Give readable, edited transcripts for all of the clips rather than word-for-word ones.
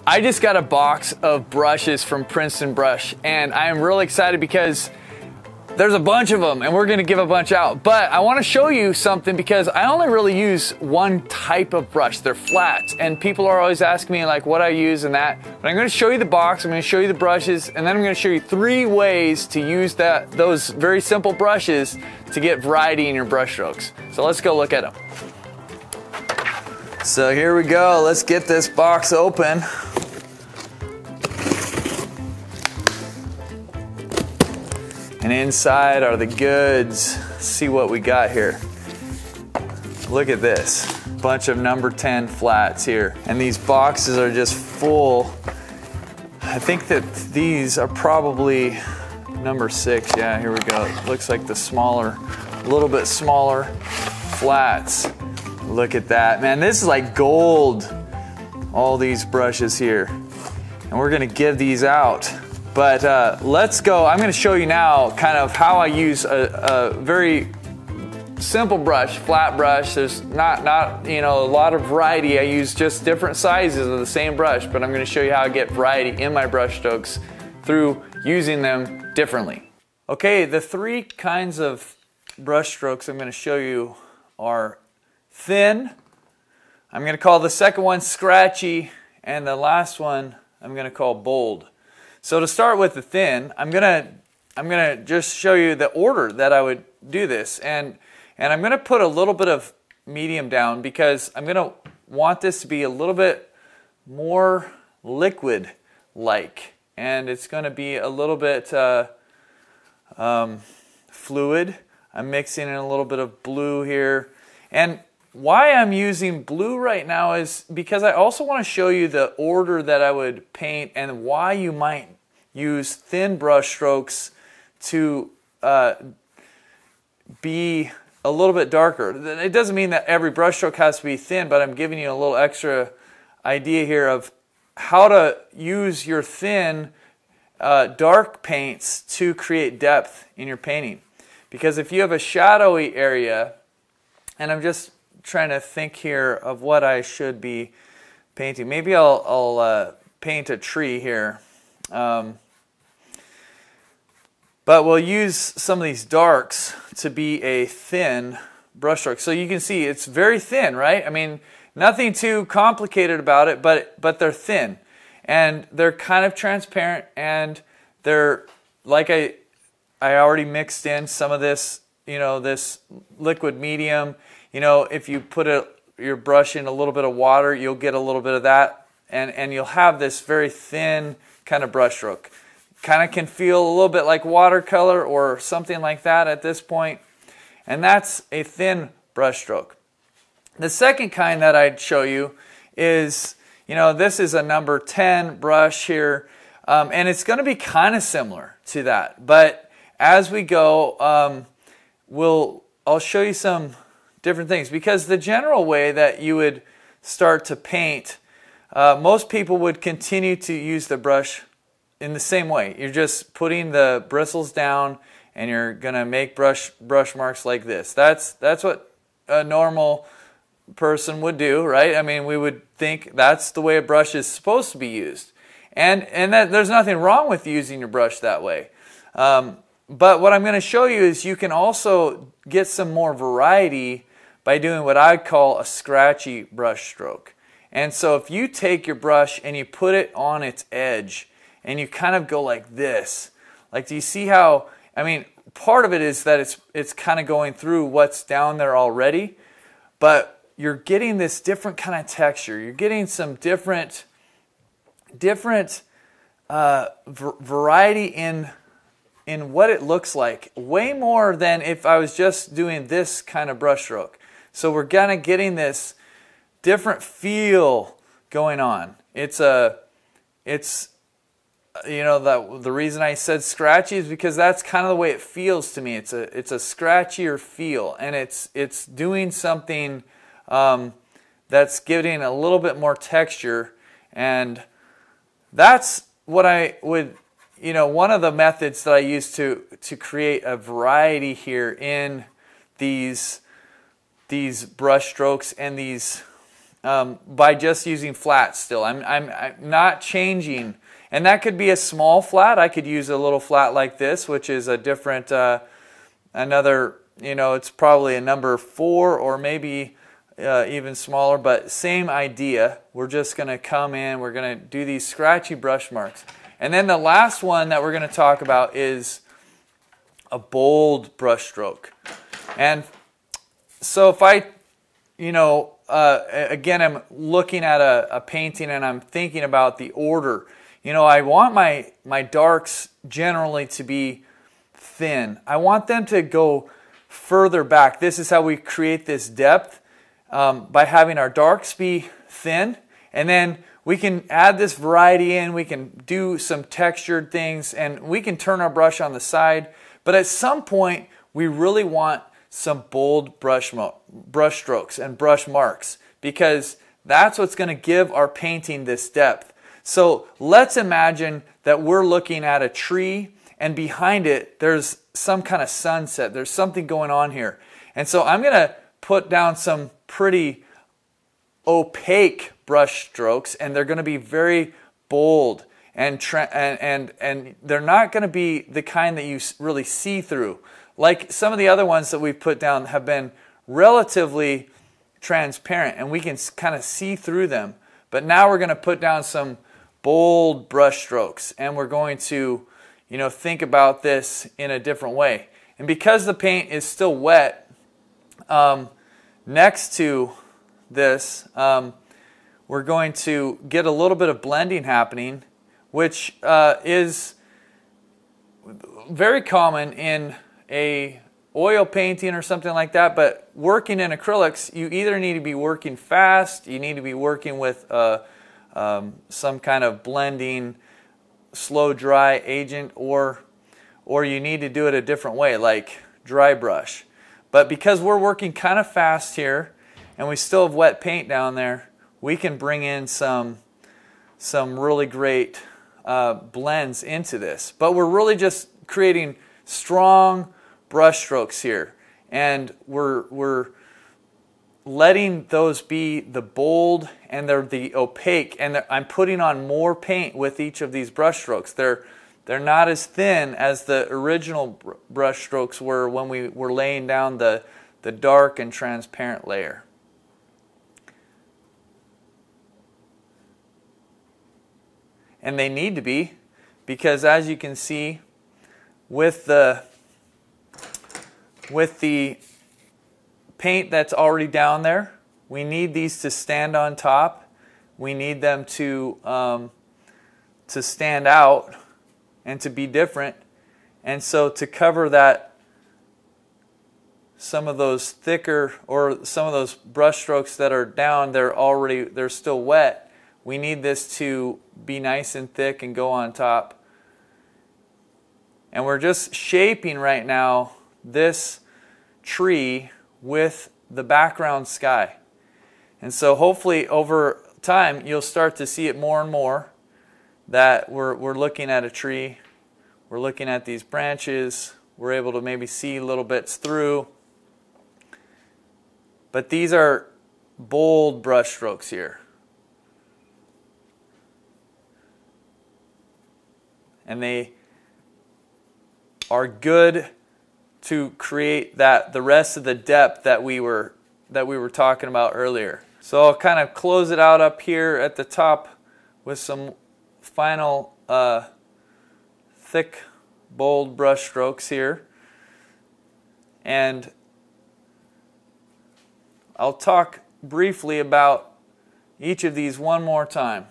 I just got a box of brushes from Princeton Brush, and I am really excited because there's a bunch of them and we're gonna give a bunch out. But I wanna show you something because I only really use one type of brush. They're flats, and people are always asking me like what I use and that. But I'm gonna show you the box, I'm gonna show you the brushes, and then I'm gonna show you 3 ways to use those very simple brushes to get variety in your brush strokes. So let's go look at them. So here we go, let's get this box open. And inside are the goods. Let's see what we got here. Look at this, bunch of number 10 flats here. And these boxes are just full. I think that these are probably number 6. Yeah, here we go. It looks like the smaller, a little bit smaller flats. Look at that, man, this is like gold, all these brushes here. And we're gonna give these out. But let's go, I'm gonna show you now kind of how I use a very simple brush, flat brush. There's not you know, a lot of variety. I use just different sizes of the same brush, but I'm gonna show you how I get variety in my brush strokes through using them differently. Okay, the 3 kinds of brush strokes I'm gonna show you are thin, I'm gonna call the second one scratchy, and the last one I'm gonna call bold. So to start with the thin, I'm gonna just show you the order that I would do this, and I'm gonna put a little bit of medium down because I'm gonna want this to be a little bit more liquid-like, and it's gonna be a little bit fluid. I'm mixing in a little bit of blue here, and why I'm using blue right now is because I also want to show you the order that I would paint and why you might use thin brush strokes to be a little bit darker. It doesn't mean that every brush stroke has to be thin, but I'm giving you a little extra idea here of how to use your thin dark paints to create depth in your painting. Because if you have a shadowy area, and I'm just trying to think here of what I should be painting. Maybe I'll paint a tree here. But we'll use some of these darks to be a thin brush stroke. So you can see it's very thin, right? I mean, nothing too complicated about it, but they're thin. And they're kind of transparent, and they're, like I already mixed in some of this, you know, this liquid medium. You know, if you put your brush in a little bit of water, you'll get a little bit of that, and you'll have this very thin kind of brush stroke. Kind of can feel a little bit like watercolor or something like that at this point, and that's a thin brush stroke. The second kind that I'd show you is, you know, this is a number 10 brush here, and it's going to be kind of similar to that, but as we go, I'll show you some different things, because the general way that you would start to paint, most people would continue to use the brush in the same way. You're just putting the bristles down and you're gonna make brush marks like this. That's what a normal person would do, right? I mean, we would think that's the way a brush is supposed to be used, and that there's nothing wrong with using your brush that way. But what I'm going to show you is you can also get some more variety by doing what I call a scratchy brush stroke. And so if you take your brush and you put it on its edge and you kind of go like this, like, do you see how, I mean, part of it is that it's kind of going through what's down there already, but you're getting this different kind of texture. You're getting some different variety in what it looks like, way more than if I was just doing this kind of brush stroke. So we're kind of getting this different feel going on. It's you know, the reason I said scratchy is because that's kind of the way it feels to me. It's a scratchier feel, and it's doing something that's giving a little bit more texture, and that's what I would, you know, one of the methods that I use to create a variety here in these brush strokes and these by just using flats still. I'm not changing. And that could be a small flat. I could use a little flat like this, which is a different, another, you know, it's probably a number 4 or maybe even smaller, but same idea. We're just going to come in, we're going to do these scratchy brush marks. And then the last one that we're going to talk about is a bold brush stroke. And so if I, you know, again, I'm looking at a painting and I'm thinking about the order. You know, I want my darks generally to be thin. I want them to go further back. This is how we create this depth, by having our darks be thin, and then we can add this variety in. We can do some textured things, and we can turn our brush on the side. But at some point, we really want some bold brush strokes and brush marks, because that's what's going to give our painting this depth. So let's imagine that we're looking at a tree, and behind it there's some kind of sunset. There's something going on here. And so I'm going to put down some pretty opaque brush strokes, and they're going to be very bold, and they're not going to be the kind that you really see through. Like some of the other ones that we've put down have been relatively transparent, and we can kind of see through them. But now we're going to put down some bold brush strokes, and we're going to, you know, think about this in a different way. And because the paint is still wet, next to this, we're going to get a little bit of blending happening, which is very common in a oil painting or something like that. But working in acrylics, you either need to be working fast, you need to be working with some kind of blending slow dry agent, or you need to do it a different way, like dry brush. But because we're working kind of fast here and we still have wet paint down there, we can bring in some really great blends into this. But we're really just creating strong brush strokes here, and we're letting those be the bold and they're the opaque, and I'm putting on more paint with each of these brush strokes. They're not as thin as the original brush strokes were when we were laying down the dark and transparent layer. And they need to be, because as you can see with the paint that's already down there, we need these to stand on top. We need them to stand out and to be different. And so to cover that, some of those thicker, or some of those brush strokes that are down, they're still wet. We need this to be nice and thick and go on top. And we're just shaping right now this tree with the background sky. And so hopefully over time you'll start to see it more and more, that we're looking at a tree, we're looking at these branches, we're able to maybe see little bits through. But these are bold brush strokes here. And they are good to create the rest of the depth that we were talking about earlier. So I'll kind of close it out up here at the top with some final thick, bold brush strokes here. And I'll talk briefly about each of these one more time.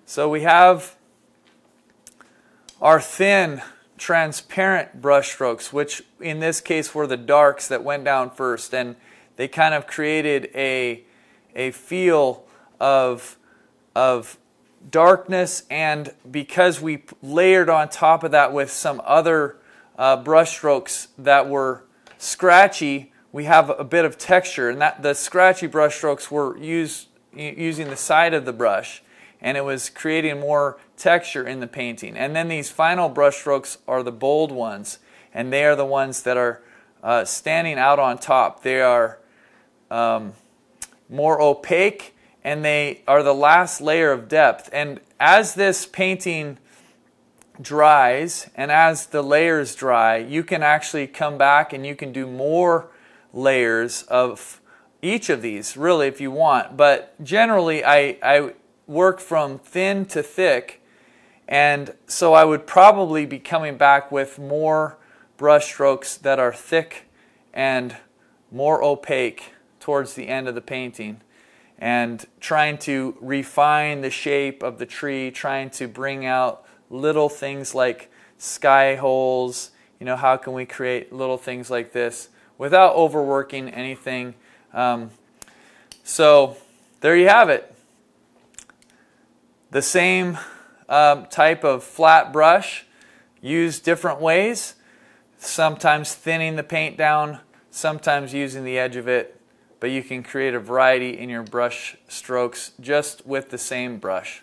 So we have our thin, transparent brush strokes, which in this case were the darks that went down first, and they kind of created a feel of darkness. And because we layered on top of that with some other brush strokes that were scratchy, we have a bit of texture. And that the scratchy brush strokes were using the side of the brush, and it was creating more texture in the painting. And then these final brush strokes are the bold ones, and they are the ones that are standing out on top. They are more opaque, and they are the last layer of depth. And as this painting dries and as the layers dry, you can actually come back and you can do more layers of each of these, really, if you want. But generally I work from thin to thick, and so I would probably be coming back with more brush strokes that are thick and more opaque towards the end of the painting, and trying to refine the shape of the tree, trying to bring out little things like sky holes. You know, how can we create little things like this without overworking anything? So there you have it. The same type of flat brush, used different ways, sometimes thinning the paint down, sometimes using the edge of it, but you can create a variety in your brush strokes just with the same brush.